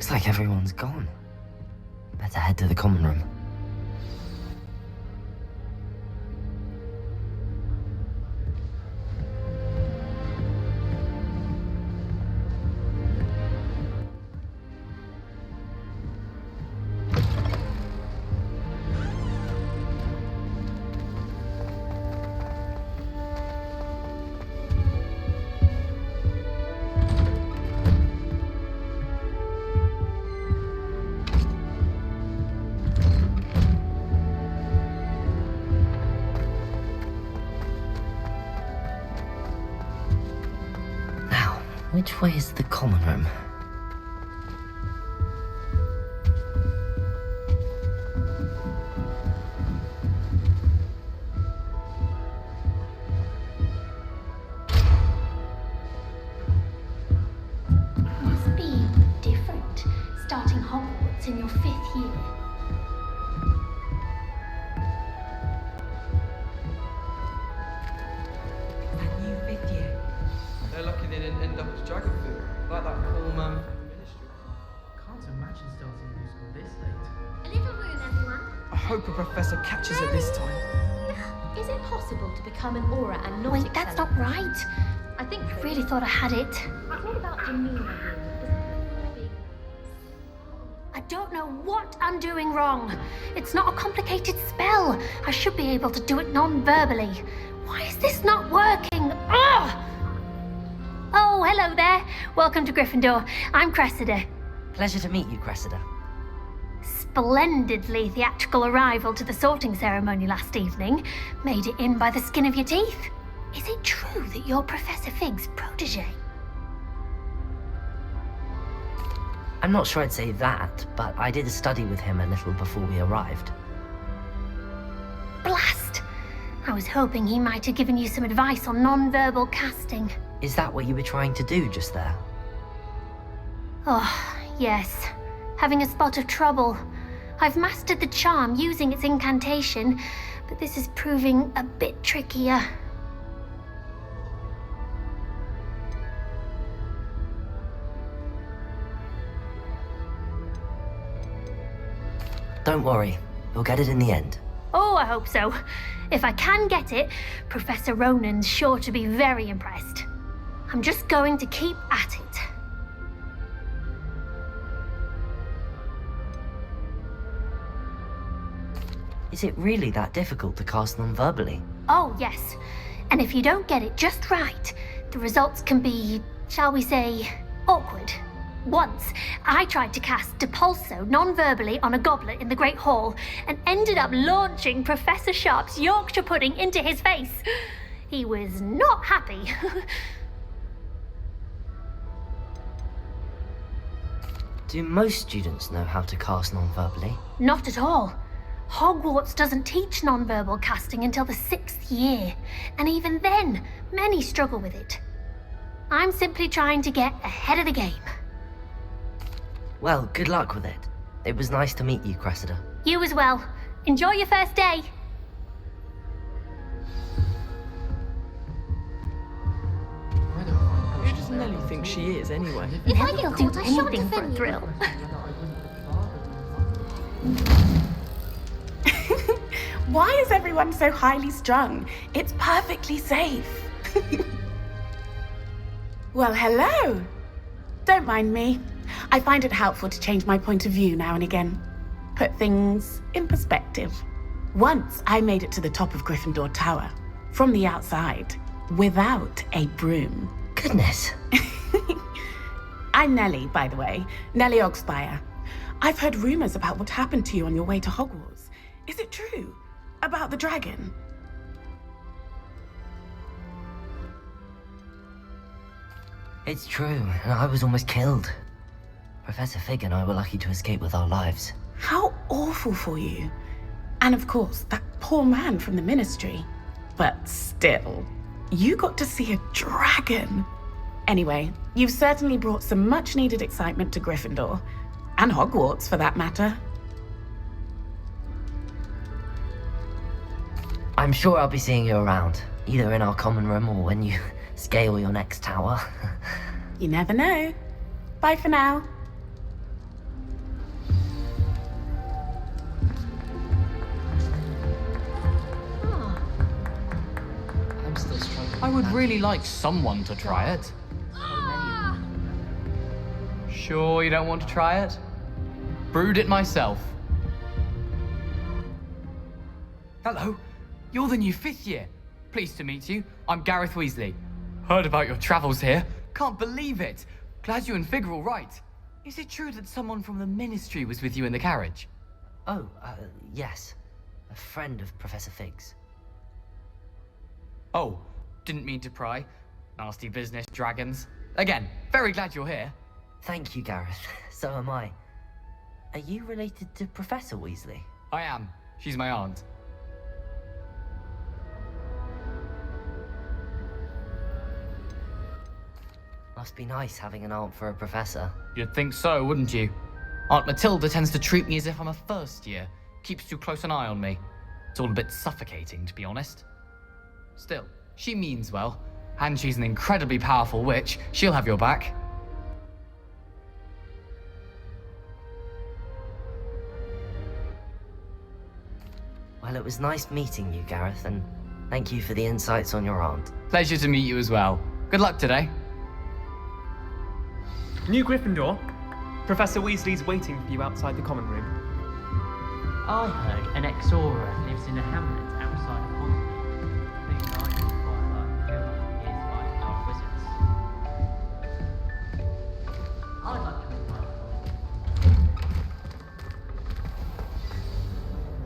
Looks like everyone's gone. Better head to the common room. Which way is the common room? Must be different, starting Hogwarts in your 5th year. They're lucky they didn't end up as dragon food, like that poor man from the ministry. Can't imagine starting a new school this late. A little room, everyone. I hope a professor catches it this time. Is it possible to become an aura and not Wait, that's not right. I think I really thought I had it. What about demeanor? I don't know what I'm doing wrong. It's not a complicated spell. I should be able to do it non-verbally. Why is this not working? Ugh! Oh, hello there. Welcome to Gryffindor. I'm Cressida. Pleasure to meet you, Cressida. Splendidly theatrical arrival to the sorting ceremony last evening. Made it in by the skin of your teeth. Is it true that you're Professor Fig's protege? I'm not sure I'd say that, but I did study with him a little before we arrived. Blast! I was hoping he might have given you some advice on non-verbal casting. Is that what you were trying to do just there? Oh, yes. Having a spot of trouble. I've mastered the charm using its incantation, but this is proving a bit trickier. Don't worry, you'll get it in the end. Oh, I hope so. If I can get it, Professor Ronan's sure to be very impressed. I'm just going to keep at it. Is it really that difficult to cast non-verbally? Oh, yes. And if you don't get it just right, the results can be, shall we say, awkward. Once, I tried to cast Depulso non-verbally on a goblet in the Great Hall and ended up launching Professor Sharp's Yorkshire pudding into his face. He was not happy. Do most students know how to cast non-verbally? Not at all. Hogwarts doesn't teach non-verbal casting until the 6th year, and even then, many struggle with it. I'm simply trying to get ahead of the game. Well, good luck with it. It was nice to meet you, Cressida. You as well. Enjoy your first day. Who does Nelly think she is, anyway? If I get caught, I shan't defend you. Thrill. Why is everyone so highly strung? It's perfectly safe. Well, hello. Don't mind me. I find it helpful to change my point of view now and again. Put things in perspective. Once I made it to the top of Gryffindor Tower, from the outside, without a broom. Goodness. I'm Nellie, by the way. Nellie Ogspire. I've heard rumors about what happened to you on your way to Hogwarts. Is it true? About the dragon? It's true, and I was almost killed. Professor Fig and I were lucky to escape with our lives. How awful for you. And of course, that poor man from the ministry. But still, you got to see a dragon. Anyway, you've certainly brought some much-needed excitement to Gryffindor. And Hogwarts, for that matter. I'm sure I'll be seeing you around, either in our common room or when you scale your next tower. You never know. Bye for now. would really like someone to try it. Sure you don't want to try it? Brewed it myself. Hello, you're the new 5th year. Pleased to meet you. I'm Gareth Weasley. Heard about your travels here. Can't believe it. Glad you and Fig are all right. Is it true that someone from the Ministry was with you in the carriage? Oh, yes. A friend of Professor Fig's. Oh, didn't mean to pry. Nasty business, dragons. Again, very glad you're here. Thank you, Gareth. So am I. Are you related to Professor Weasley? I am. She's my aunt. Must be nice having an aunt for a professor. You'd think so, wouldn't you? Aunt Matilda tends to treat me as if I'm a first year. Keeps too close an eye on me. It's all a bit suffocating, to be honest. Still, she means well. And she's an incredibly powerful witch. She'll have your back. Well, it was nice meeting you, Gareth, and thank you for the insights on your aunt. Pleasure to meet you as well. Good luck today. New Gryffindor. Professor Weasley's waiting for you outside the common room. I heard an ex-Auror lives in a hamlet outside of Hogsmeade. Being nice and quiet like Gemma is like our wizards. I'd like to meet my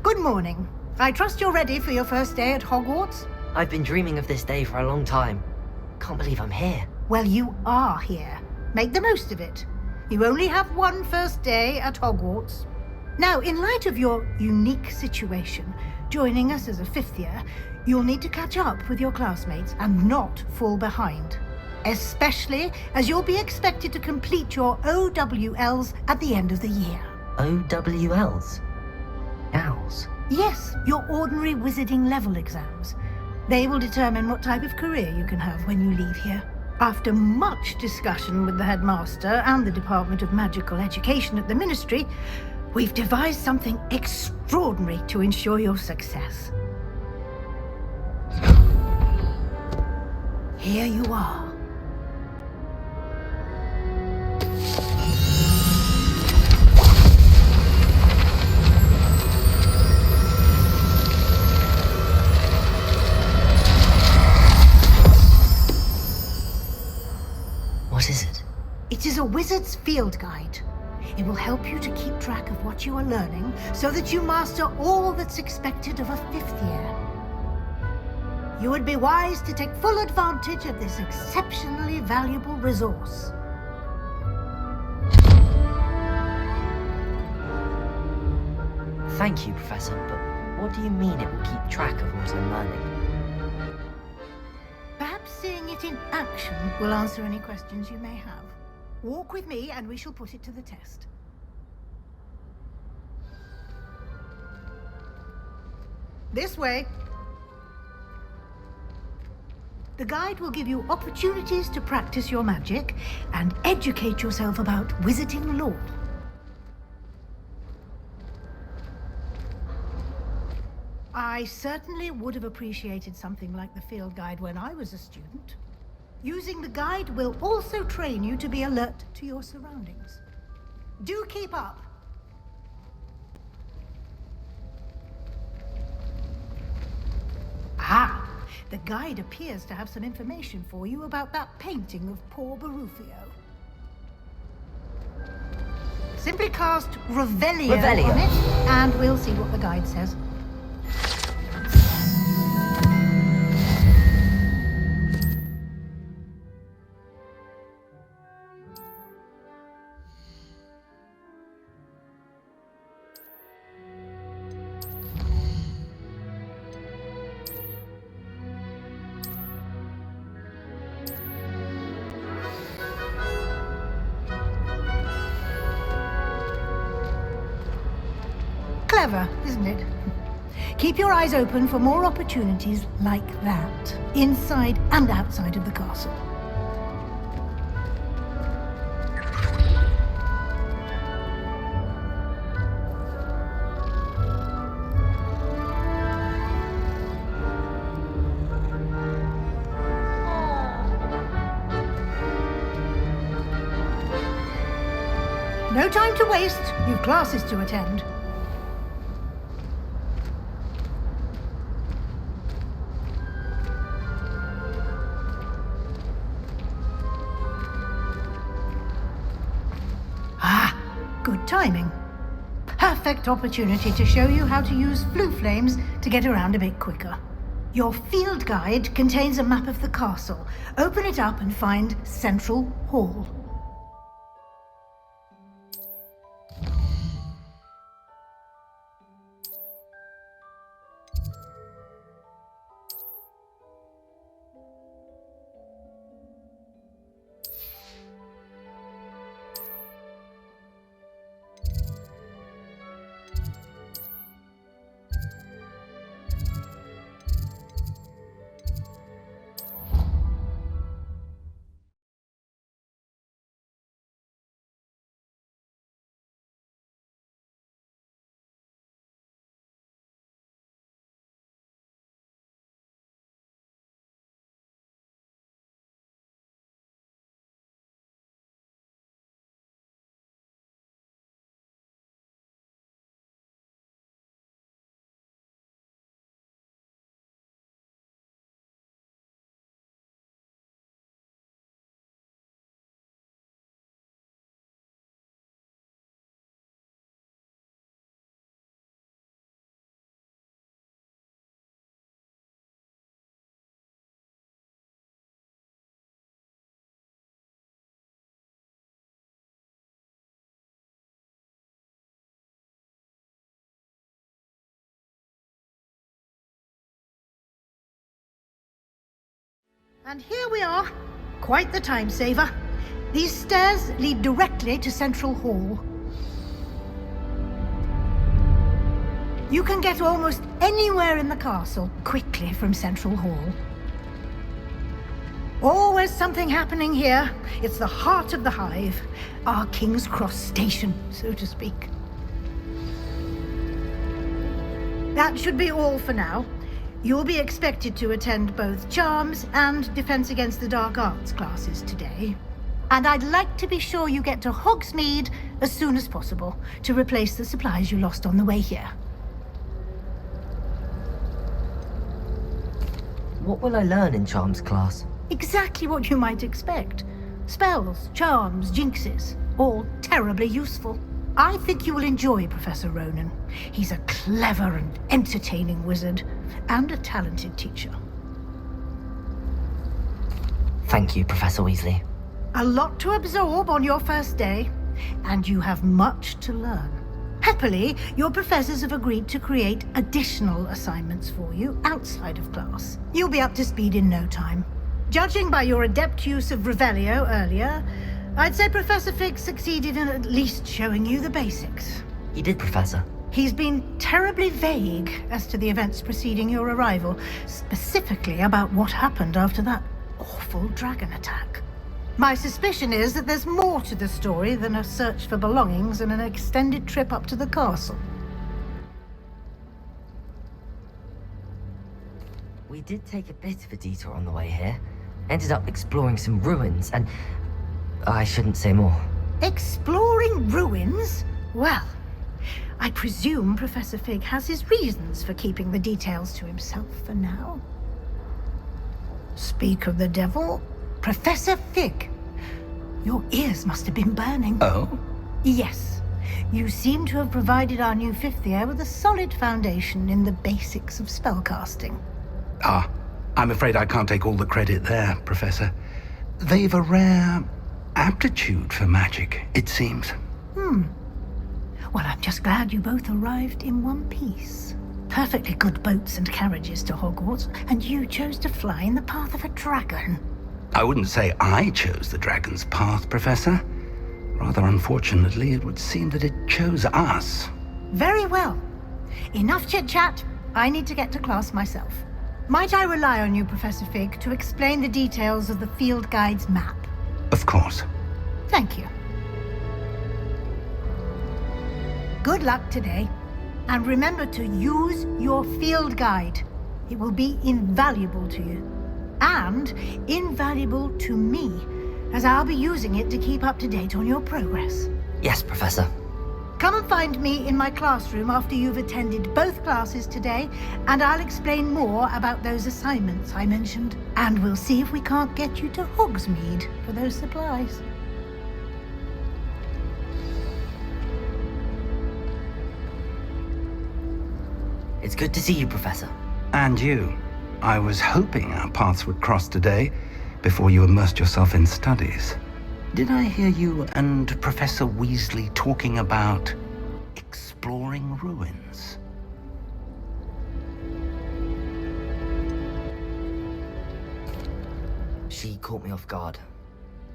Good morning. I trust you're ready for your first day at Hogwarts? I've been dreaming of this day for a long time. Can't believe I'm here. Well, you are here. Make the most of it. You only have one first day at Hogwarts. Now, in light of your unique situation, joining us as a 5th year, you'll need to catch up with your classmates and not fall behind. Especially as you'll be expected to complete your OWLs at the end of the year. OWLs? Owls? Yes, your ordinary wizarding level exams. They will determine what type of career you can have when you leave here. After much discussion with the headmaster and the Department of Magical Education at the Ministry, we've devised something extraordinary to ensure your success. Here you are. What is it? It is a wizard's field guide. It will help you to keep track of what you are learning so that you master all that's expected of a 5th year. You would be wise to take full advantage of this exceptionally valuable resource. Thank you, Professor, but what do you mean it will keep track of what I'm learning? Perhaps seeing it in action will answer any questions you may have. Walk with me and we shall put it to the test. This way. The guide will give you opportunities to practice your magic and educate yourself about wizarding lore. I certainly would have appreciated something like the field guide when I was a student. Using the guide will also train you to be alert to your surroundings. Do keep up. Ah, the guide appears to have some information for you about that painting of poor Barufio. Simply cast Revelio on it, and we'll see what the guide says. Clever, isn't it? Keep your eyes open for more opportunities like that, inside and outside of the castle. No time to waste. You've classes to attend. Ah, good timing. Perfect opportunity to show you how to use flue flames to get around a bit quicker. Your field guide contains a map of the castle. Open it up and find Central Hall. And here we are. Quite the time saver. These stairs lead directly to Central Hall. You can get almost anywhere in the castle quickly from Central Hall. Always something happening here. It's the heart of the hive. Our King's Cross station, so to speak. That should be all for now. You'll be expected to attend both Charms and Defense Against the Dark Arts classes today. And I'd like to be sure you get to Hogsmeade as soon as possible to replace the supplies you lost on the way here. What will I learn in Charms class? Exactly what you might expect. Spells, charms, jinxes, all terribly useful. I think you will enjoy Professor Ronan. He's a clever and entertaining wizard, and a talented teacher. Thank you, Professor Weasley. A lot to absorb on your first day, and you have much to learn. Happily, your professors have agreed to create additional assignments for you outside of class. You'll be up to speed in no time. Judging by your adept use of Revelio earlier, I'd say Professor Fig succeeded in at least showing you the basics. He did, Professor. He's been terribly vague as to the events preceding your arrival, specifically about what happened after that awful dragon attack. My suspicion is that there's more to the story than a search for belongings and an extended trip up to the castle. We did take a bit of a detour on the way here. Ended up exploring some ruins and... I shouldn't say more. Exploring ruins? Well, I presume Professor Fig has his reasons for keeping the details to himself for now. Speak of the devil, Professor Fig. Your ears must have been burning. Oh? Yes. You seem to have provided our new fifth year with a solid foundation in the basics of spellcasting. Ah, I'm afraid I can't take all the credit there, Professor. They've a rare aptitude for magic, it seems. Well, I'm just glad you both arrived in one piece. Perfectly good boats and carriages to Hogwarts, and you chose to fly in the path of a dragon. I wouldn't say I chose the dragon's path, Professor. Rather unfortunately, it would seem that it chose us. Very well. Enough chit-chat. I need to get to class myself. Might I rely on you, Professor Fig, to explain the details of the field guide's map? Of course. Thank you. Good luck today, and remember to use your field guide. It will be invaluable to you, and invaluable to me, as I'll be using it to keep up to date on your progress. Yes, Professor. Come and find me in my classroom after you've attended both classes today, and I'll explain more about those assignments I mentioned. And we'll see if we can't get you to Hogsmeade for those supplies. It's good to see you, Professor. And you. I was hoping our paths would cross today before you immersed yourself in studies. Did I hear you and Professor Weasley talking about exploring ruins? She caught me off guard.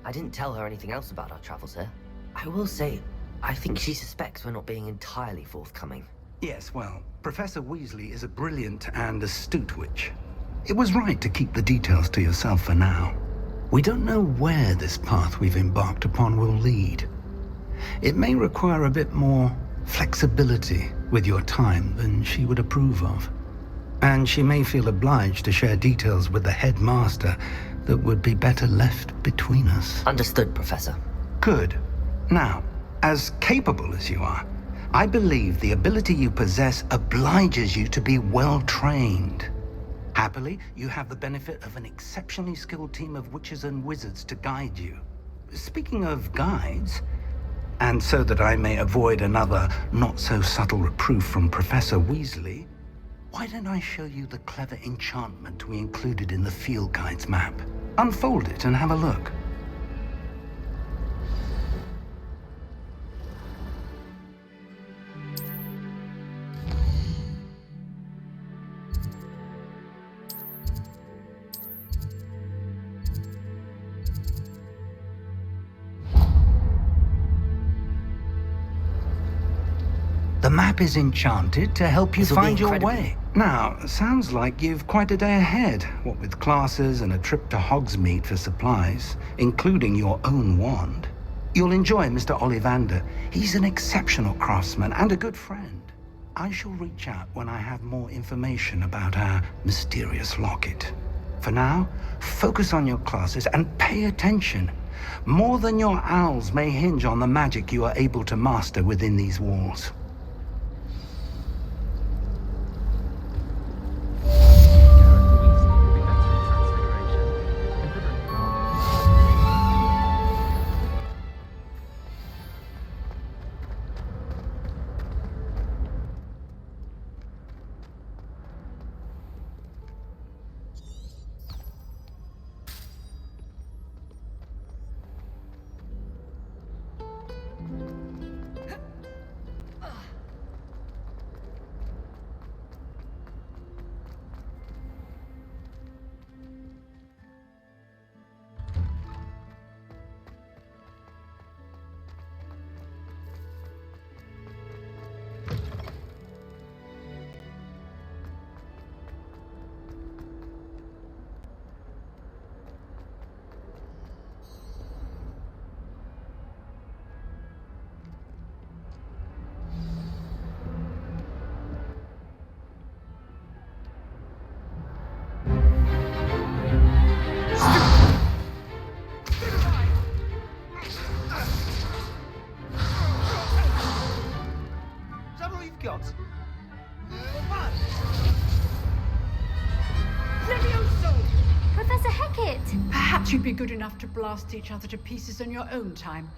I didn't tell her anything else about our travels here. I will say, I think she suspects we're not being entirely forthcoming. Yes, well, Professor Weasley is a brilliant and astute witch. It was right to keep the details to yourself for now. We don't know where this path we've embarked upon will lead. It may require a bit more flexibility with your time than she would approve of. And she may feel obliged to share details with the headmaster that would be better left between us. Understood, Professor. Good. Now, as capable as you are, I believe the ability you possess obliges you to be well trained. Happily, you have the benefit of an exceptionally skilled team of witches and wizards to guide you. Speaking of guides, and so that I may avoid another not-so-subtle reproof from Professor Weasley, why don't I show you the clever enchantment we included in the field guide's map? Unfold it and have a look. The map is enchanted to help you This will be find your incredible. way. Now, sounds like you've quite a day ahead, what with classes and a trip to Hogsmeade for supplies, including your own wand. You'll enjoy Mr. Ollivander. He's an exceptional craftsman and a good friend. I shall reach out when I have more information about our mysterious locket. For now, focus on your classes and pay attention. More than your owls may hinge on the magic you are able to master within these walls. Professor Hecat! Perhaps you'd be good enough to blast each other to pieces in your own time.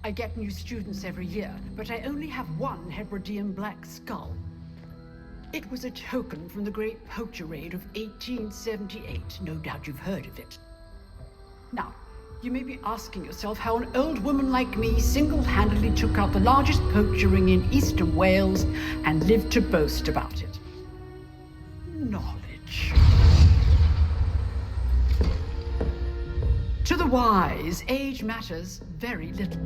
I get new students every year, but I only have one Hebridean black skull. It was a token from the Great Poacher Raid of 1878. No doubt you've heard of it. Now, you may be asking yourself how an old woman like me single-handedly took out the largest poacher ring in eastern Wales and lived to boast about it. Knowledge. To the wise, age matters very little.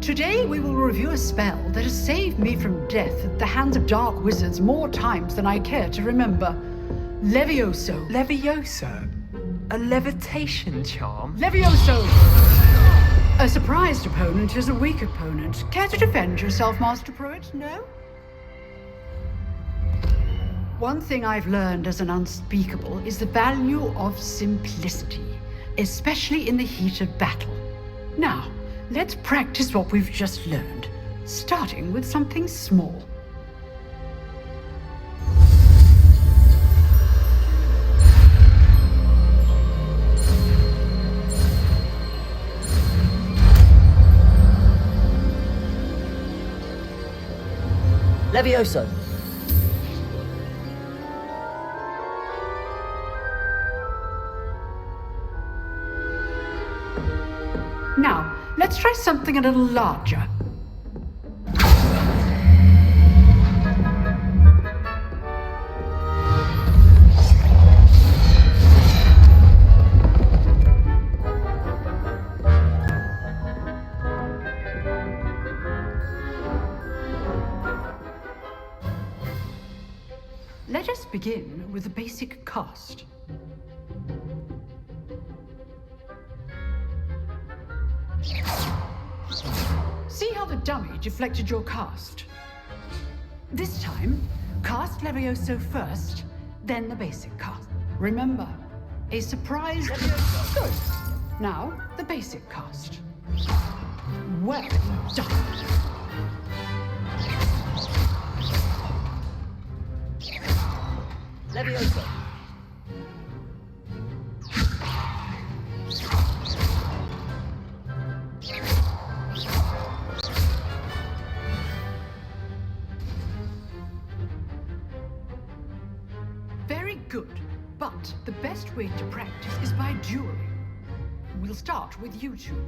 Today we will review a spell that has saved me from death at the hands of dark wizards more times than I care to remember. Levioso. Levioso? A levitation charm? Levioso! A surprised opponent is a weak opponent. Care to defend yourself, Master Pruitt? No? One thing I've learned as an unspeakable is the value of simplicity, especially in the heat of battle. Now, let's practice what we've just learned, starting with something small. Levioso. Now, let's try something a little larger. Let us begin with the basic cast. See how the dummy deflected your cast? This time, cast Levioso first, then the basic cast. Remember, a surprise Levioso. Good. Now, the basic cast. Well done. Levioso. Very good, but the best way to practice is by dueling. We'll start with you two.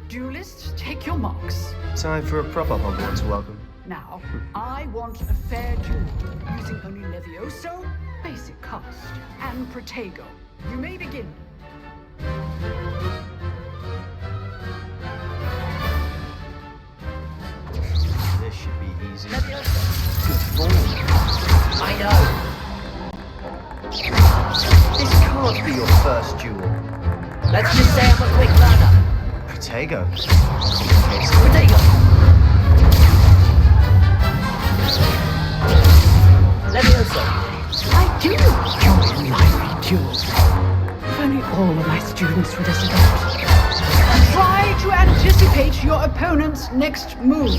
Duelists, take your marks. Time for a proper Hogwarts welcome. Now, I want a fair duel, using only Levioso, basic cast, and Protego. You may begin. This should be easy. Levioso. Good form. I know. This can't be your first duel. Let's just say I'm a quick learner. Protego. Protego. Levioso. I do enjoy lively duels. If only all of my students were this adept. Try to anticipate your opponent's next move.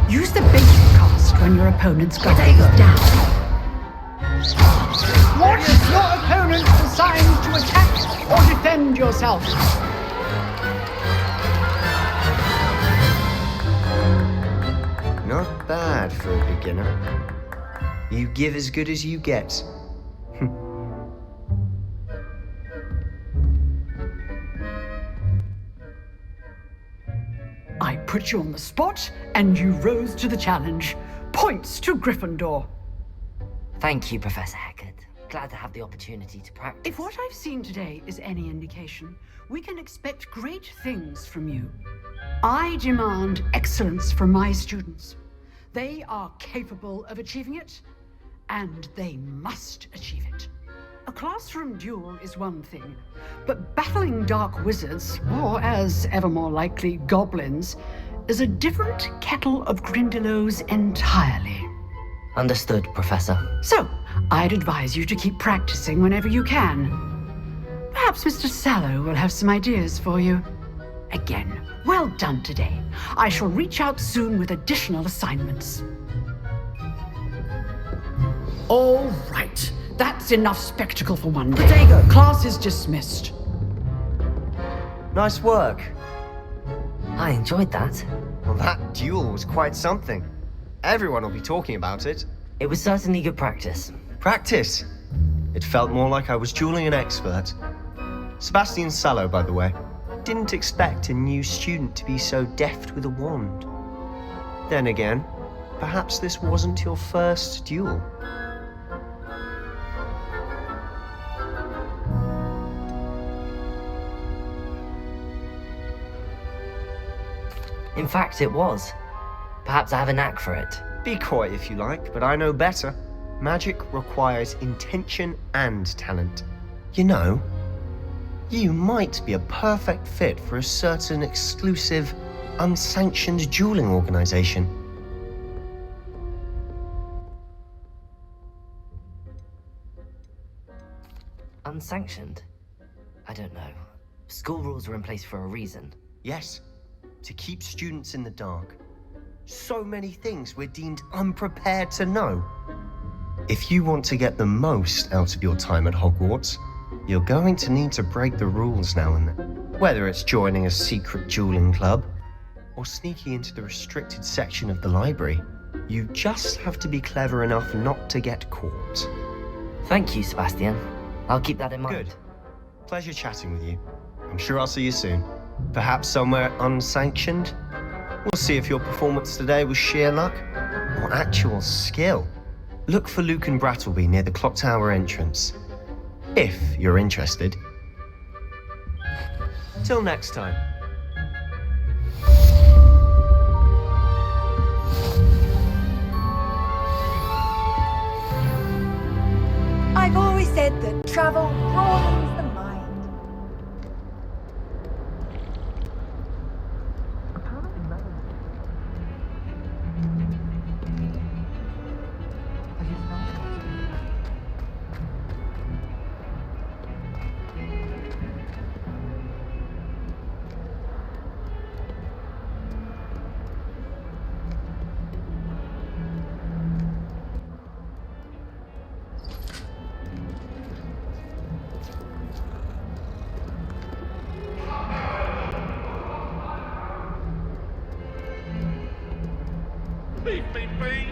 Use the basic cast when your opponent's guard is down. Watch your opponent assigned to attack or defend yourself. Not bad for a beginner. You give as good as you get. I put you on the spot, and you rose to the challenge. Points to Gryffindor. Thank you, Professor Heckard. Glad to have the opportunity to practice. If what I've seen today is any indication, we can expect great things from you. I demand excellence from my students. They are capable of achieving it, and they must achieve it. A classroom duel is one thing, but battling dark wizards, or as ever more likely, goblins, is a different kettle of Grindylows entirely. Understood, Professor. So, I'd advise you to keep practicing whenever you can. Perhaps Mr. Sallow will have some ideas for you. Again, well done today. I shall reach out soon with additional assignments. All right. That's enough spectacle for one day. Protego. Class is dismissed. Nice work. I enjoyed that. Well, that duel was quite something. Everyone will be talking about it. It was certainly good practice. Practice. It felt more like I was dueling an expert. Sebastian Sallow, by the way. Didn't expect a new student to be so deft with a wand. Then again, perhaps this wasn't your first duel. In fact, it was. Perhaps I have a knack for it. Be coy if you like, but I know better. Magic requires intention and talent. You know, you might be a perfect fit for a certain exclusive, unsanctioned dueling organization. Unsanctioned? I don't know. School rules are in place for a reason. Yes, to keep students in the dark. So many things we're deemed unprepared to know. If you want to get the most out of your time at Hogwarts, you're going to need to break the rules now and then. Whether it's joining a secret dueling club or sneaking into the restricted section of the library, you just have to be clever enough not to get caught. Thank you, Sebastian. I'll keep that in mind. Good. Pleasure chatting with you. I'm sure I'll see you soon. Perhaps somewhere unsanctioned? We'll see if your performance today was sheer luck or actual skill. Look for Luke and Brattleby near the clock tower entrance, if you're interested. Till next time. I've always said that travel broadens the mind. Leave me be!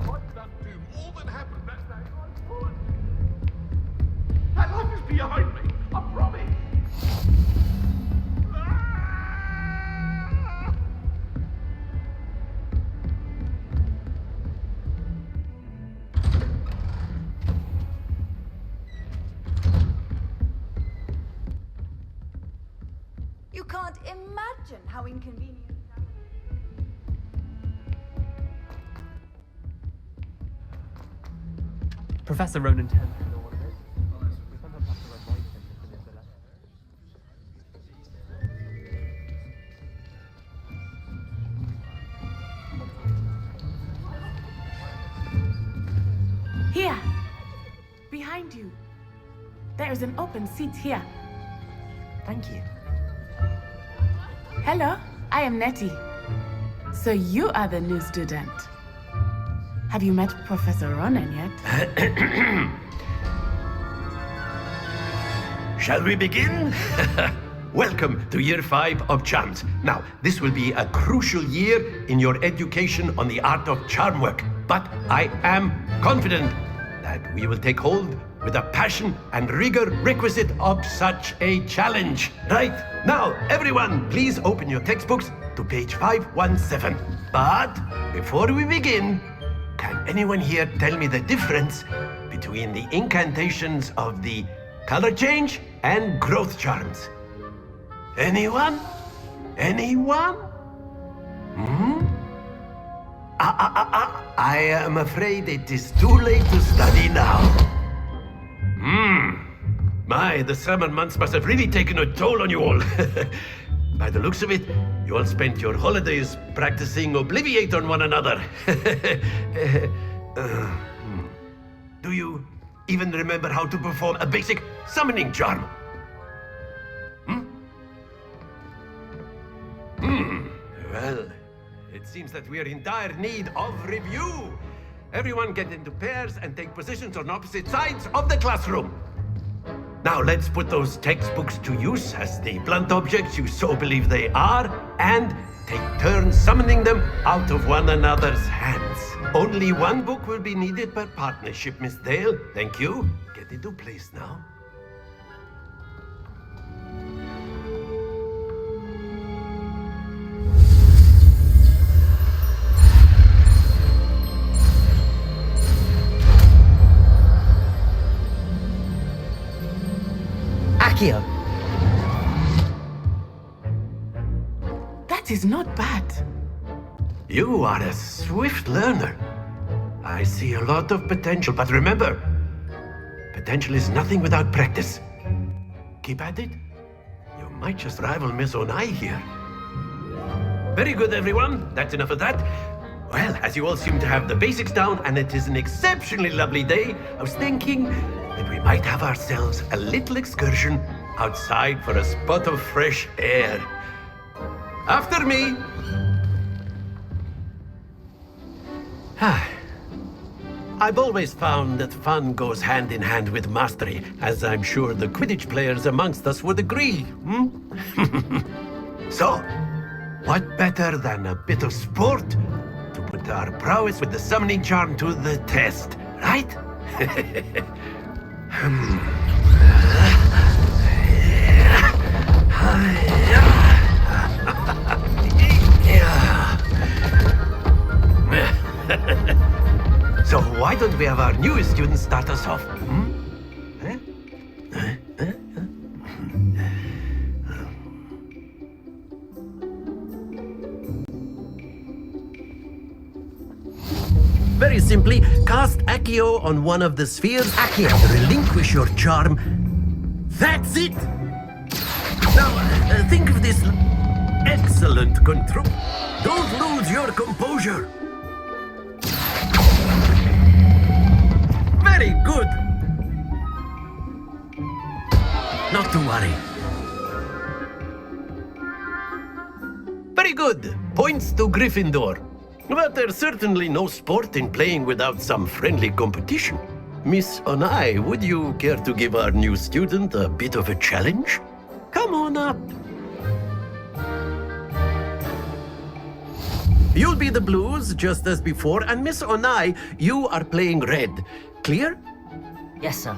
I've done all that happened that day. I could. That life is behind me, I promise. You can't imagine how inconvenient. Professor Ronan tends to know what it is. We sometimes have to remind him to finish the lesson. Here, behind you. There is an open seat here. Thank you. Hello, I am Nettie. So you are the new student. Have you met Professor Ronan yet? Shall we begin? Welcome to Year 5 of Charms. Now, this will be a crucial year in your education on the art of charm work. But I am confident that we will take hold with the passion and rigor requisite of such a challenge. Right, now, everyone, please open your textbooks to page 517. But before we begin, can anyone here tell me the difference between the incantations of the color change and growth charms? Anyone? Anyone? I am afraid it is too late to study now. My, the summer months must have really taken a toll on you all. By the looks of it, you all spent your holidays practicing Obliviate on one another. Do you even remember how to perform a basic summoning charm? Well, it seems that we are in dire need of review. Everyone get into pairs and take positions on opposite sides of the classroom. Now let's put those textbooks to use as the blunt objects you so believe they are, and take turns summoning them out of one another's hands. Only one book will be needed per partnership, Miss Dale. Thank you. Get into place now. Accio! That is not bad. You are a swift learner. I see a lot of potential, but remember, potential is nothing without practice. Keep at it. You might just rival Miss Onai here. Very good, everyone. That's enough of that. Well, as you all seem to have the basics down, and it is an exceptionally lovely day, I was thinking that we might have ourselves a little excursion outside for a spot of fresh air. After me. I've always found that fun goes hand in hand with mastery, as I'm sure the Quidditch players amongst us would agree. So, what better than a bit of sport to put our prowess with the summoning charm to the test, right? So why don't we have our newest student start us off? Very simply, cast Accio on one of the spheres and relinquish your charm. That's it! Now, think of this excellent control. Don't lose your composure. Very good. Not to worry. Very good. Points to Gryffindor. But there's certainly no sport in playing without some friendly competition. Miss Onai, would you care to give our new student a bit of a challenge? Come on up. You'll be the blues, just as before, and Miss Onai, you are playing red. Clear? Yes, sir.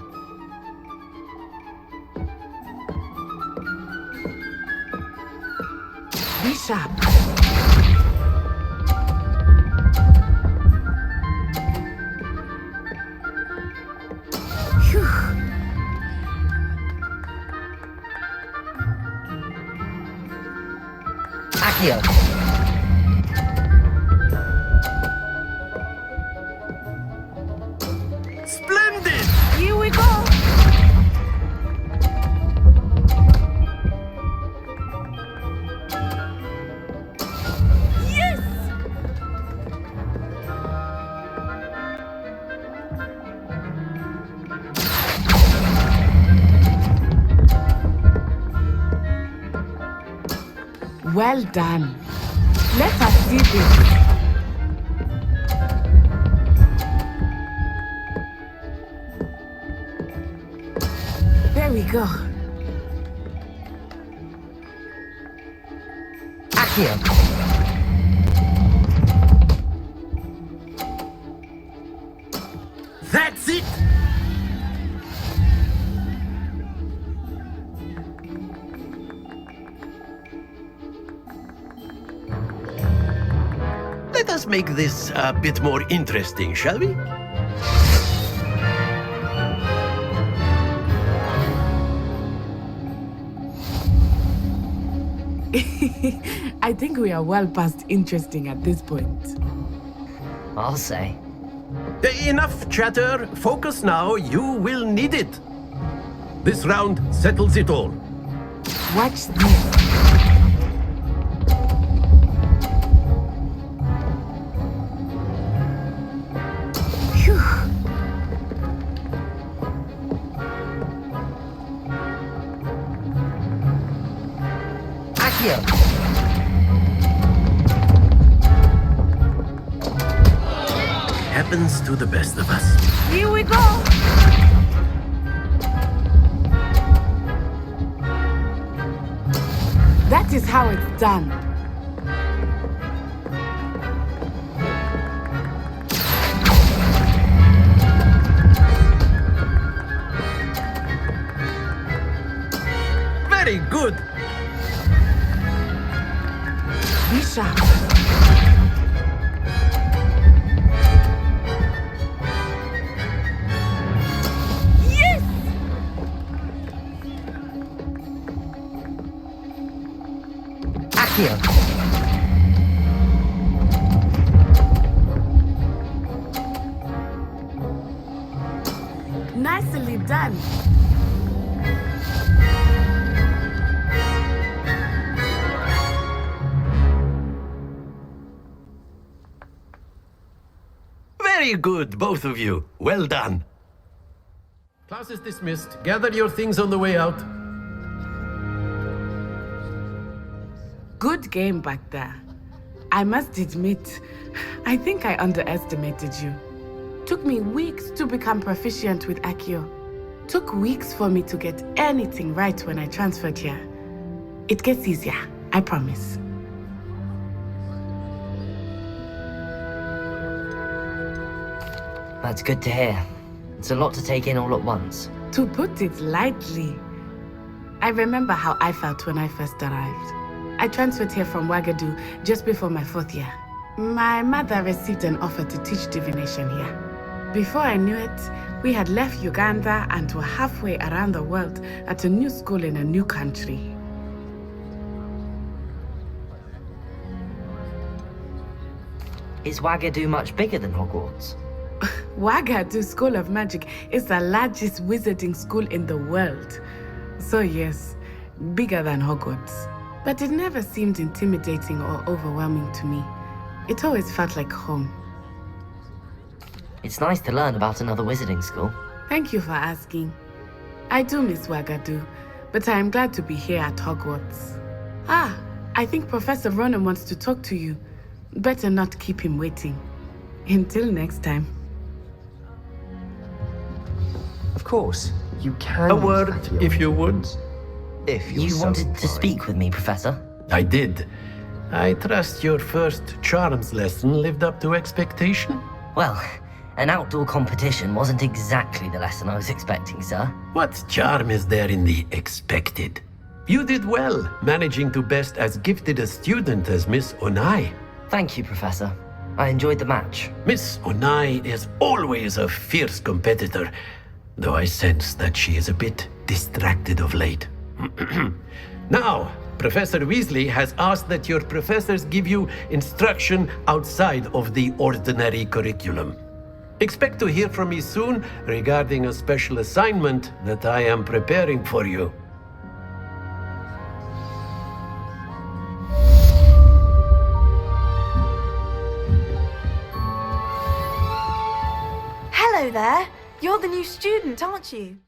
Be sharp. Phew. Accio. Splendid! Here we go. Yes! Well done. Let us see this. There we go. Accio. That's it! Let us make this a bit more interesting, shall we? I think we are well past interesting at this point. I'll say. Enough chatter. Focus now. You will need it. This round settles it all. Watch this. Phew. Accio. Happens to the best of us. Here we go. That is how it's done. Very good. Be sharp. Yes! Accio. Nicely done. Very good, both of you. Well done. Class is dismissed. Gather your things on the way out. good game back there. I must admit, I think I underestimated you. Took me weeks to become proficient with Accio. Took weeks for me to get anything right when I transferred here. It gets easier, I promise. That's good to hear. It's a lot to take in all at once. To put it lightly, I remember how I felt when I first arrived. I transferred here from Wagadu just before my 4th year. My mother received an offer to teach divination here. Before I knew it, we had left Uganda and were halfway around the world at a new school in a new country. Is Wagadu much bigger than Hogwarts? Wagadu School of Magic is the largest wizarding school in the world. So yes, bigger than Hogwarts. But it never seemed intimidating or overwhelming to me. It always felt like home. It's nice to learn about another wizarding school. Thank you for asking. I do miss Wagadu, but I am glad to be here at Hogwarts. Ah, I think Professor Ronan wants to talk to you. Better not keep him waiting. Until next time. Of course, you can. A word, if you would. If you're You so wanted to inclined. speak with me, Professor? I did. I trust your first charms lesson lived up to expectation. Well, an outdoor competition wasn't exactly the lesson I was expecting, sir. What charm is there in the expected? You did well, managing to best as gifted a student as Miss Onai. Thank you, Professor. I enjoyed the match. Miss Onai is always a fierce competitor, though I sense that she is a bit distracted of late. Now, Professor Weasley has asked that your professors give you instruction outside of the ordinary curriculum. Expect to hear from me soon regarding a special assignment that I am preparing for you. Hello there. You're the new student, aren't you?